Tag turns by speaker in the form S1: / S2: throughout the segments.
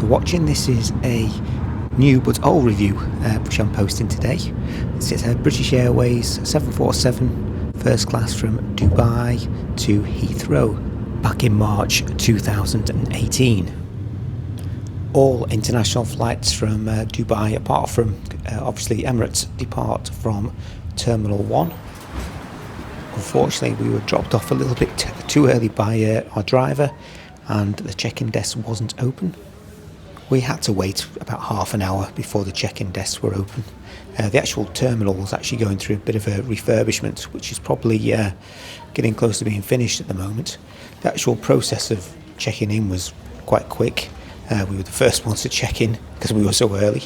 S1: watching. This is a new but old review which I'm posting today. This is a British Airways 747 first class from Dubai to Heathrow back in March 2018. All international flights from Dubai, apart from obviously Emirates, depart from Terminal 1. Unfortunately, we were dropped off a little bit too early by our driver, and the check-in desk wasn't open. We had to wait about half an hour before the check-in desks were open. The actual terminal was actually going through a bit of a refurbishment, which is probably getting close to being finished at the moment. The actual process of checking in was quite quick. We were the first ones to check in because we were so early.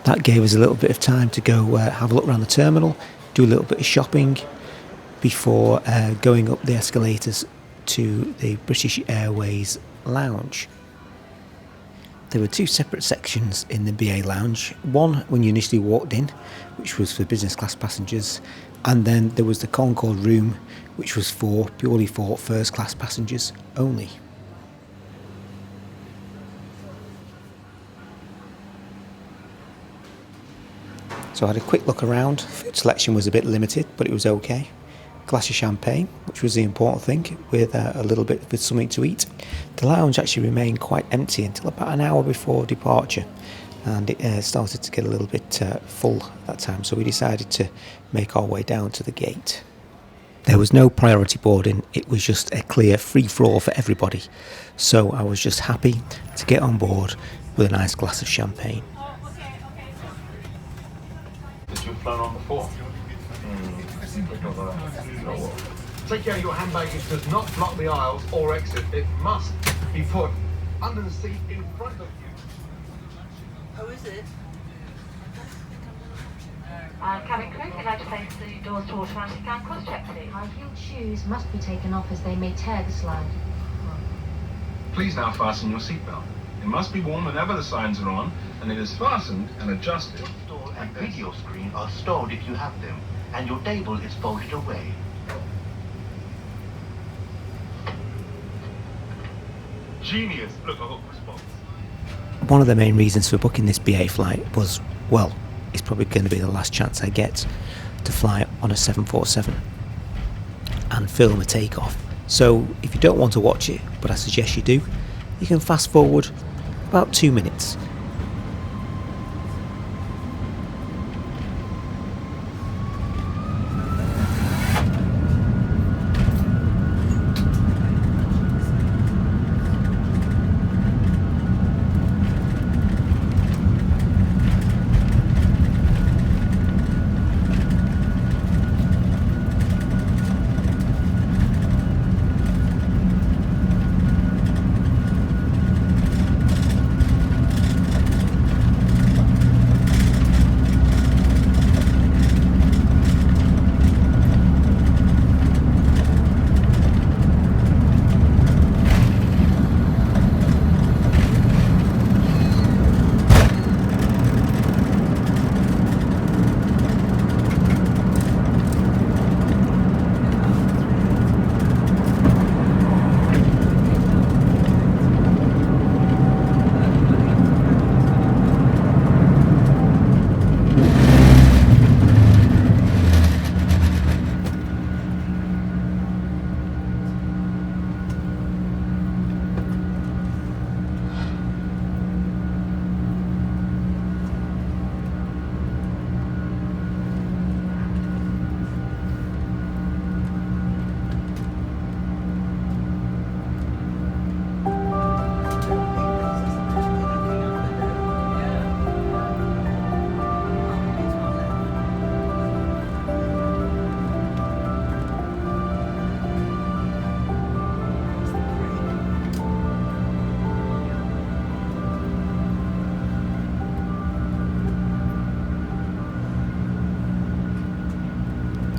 S1: That gave us a little bit of time to go have a look around the terminal, do a little bit of shopping before going up the escalators to the British Airways lounge. There were two separate sections in the BA lounge. One when you initially walked in, which was for business class passengers, and then there was the Concorde room, which was purely for first class passengers only. So I had a quick look around. Food selection was a bit limited, but it was okay. Glass of champagne, which was the important thing, with a little bit of something to eat. The lounge actually remained quite empty until about an hour before departure, and it started to get a little bit full at that time, so we decided to make our way down to the gate. There was no priority boarding, it was just a clear free-for-all for everybody, so I was just happy to get on board with a nice glass of champagne.
S2: Did you flown on before? Take care of your hand baggage. Does not block the aisles or exit. It must be put under the seat in front of you.
S3: Oh, is it?
S4: Cabin crew, can I just place the doors to automatic and cross-check, please?
S5: High-heeled shoes must be taken off as they may tear the slide.
S2: Please now fasten your seatbelt. It must be worn whenever the signs are on, and it is fastened and adjusted.
S6: Store and video screen are stored if you have them, and your table is folded away.
S2: Genius! Look, I've got response.
S1: One of the main reasons for booking this BA flight was, well, it's probably going to be the last chance I get to fly on a 747 and film a takeoff. So if you don't want to watch it, but I suggest you do, you can fast forward about 2 minutes.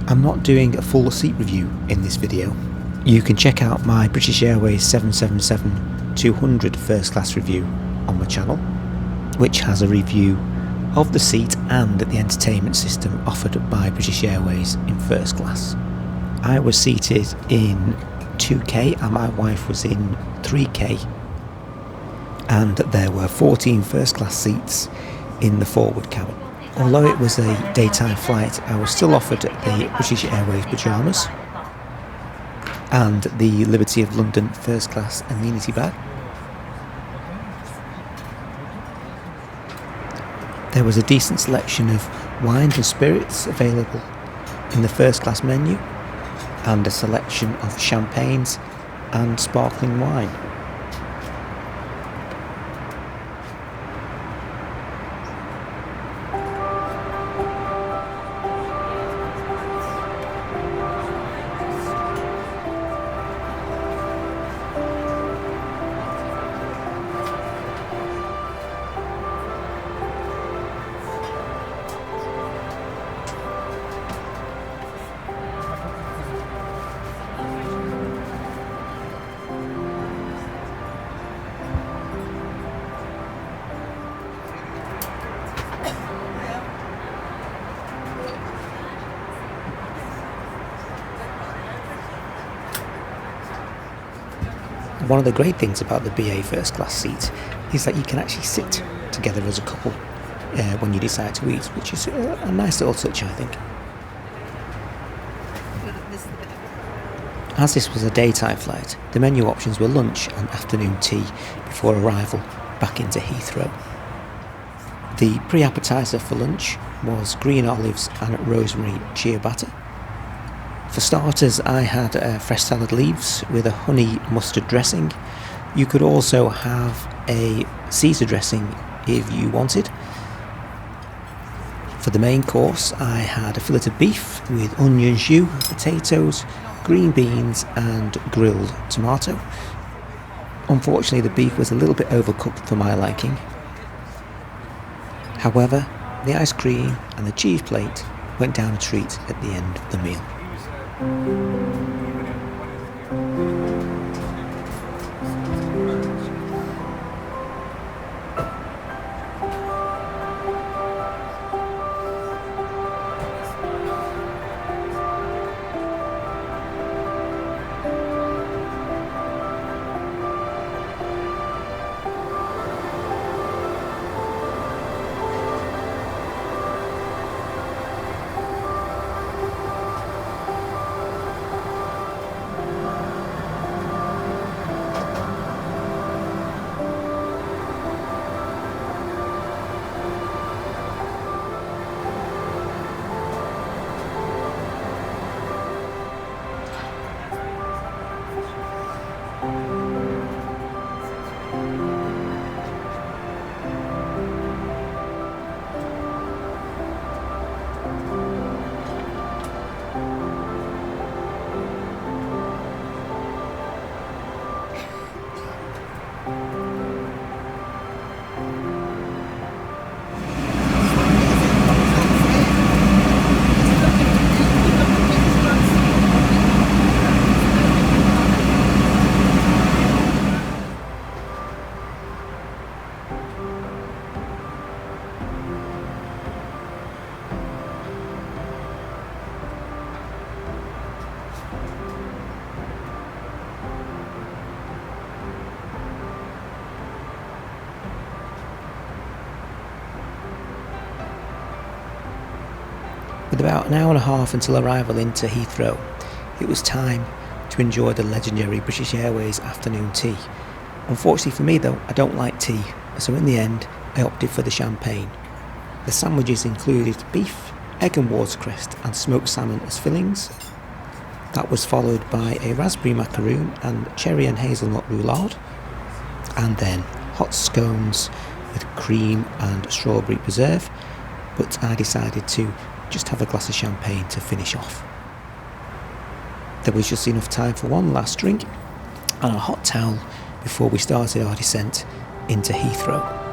S1: I'm not doing a full seat review in this video. You can check out my British Airways 777-200 first class review on my channel, which has a review of the seat and the entertainment system offered by British Airways in first class. I was seated in 2K and my wife was in 3K, and there were 14 first-class seats in the forward cabin. Although it was a daytime flight, I was still offered the British Airways pyjamas and the Liberty of London first-class amenity bag. There was a decent selection of wines and spirits available in the first-class menu, and a selection of champagnes and sparkling wine. One of the great things about the BA first class seat is that you can actually sit together as a couple when you decide to eat, which is a nice little touch, I think. As this was a daytime flight, the menu options were lunch and afternoon tea before arrival back into Heathrow. The pre-appetiser for lunch was green olives and rosemary ciabatta. For starters, I had fresh salad leaves with a honey mustard dressing. You could also have a Caesar dressing if you wanted. For the main course, I had a fillet of beef with onion jus, potatoes, green beans and grilled tomato. Unfortunately, the beef was a little bit overcooked for my liking. However, the ice cream and the cheese plate went down a treat at the end of the meal. With about an hour and a half until arrival into Heathrow, it was time to enjoy the legendary British Airways afternoon tea. Unfortunately for me though, I don't like tea, so in the end I opted for the champagne. The sandwiches included beef, egg and watercress and smoked salmon as fillings. That was followed by a raspberry macaroon and cherry and hazelnut roulade, and then hot scones with cream and strawberry preserve, but I decided to just have a glass of champagne to finish off. There was just enough time for one last drink and a hot towel before we started our descent into Heathrow.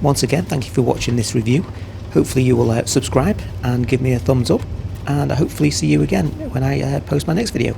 S1: Once again, thank you for watching this review. Hopefully you will subscribe and give me a thumbs up, and I hopefully see you again when I post my next video.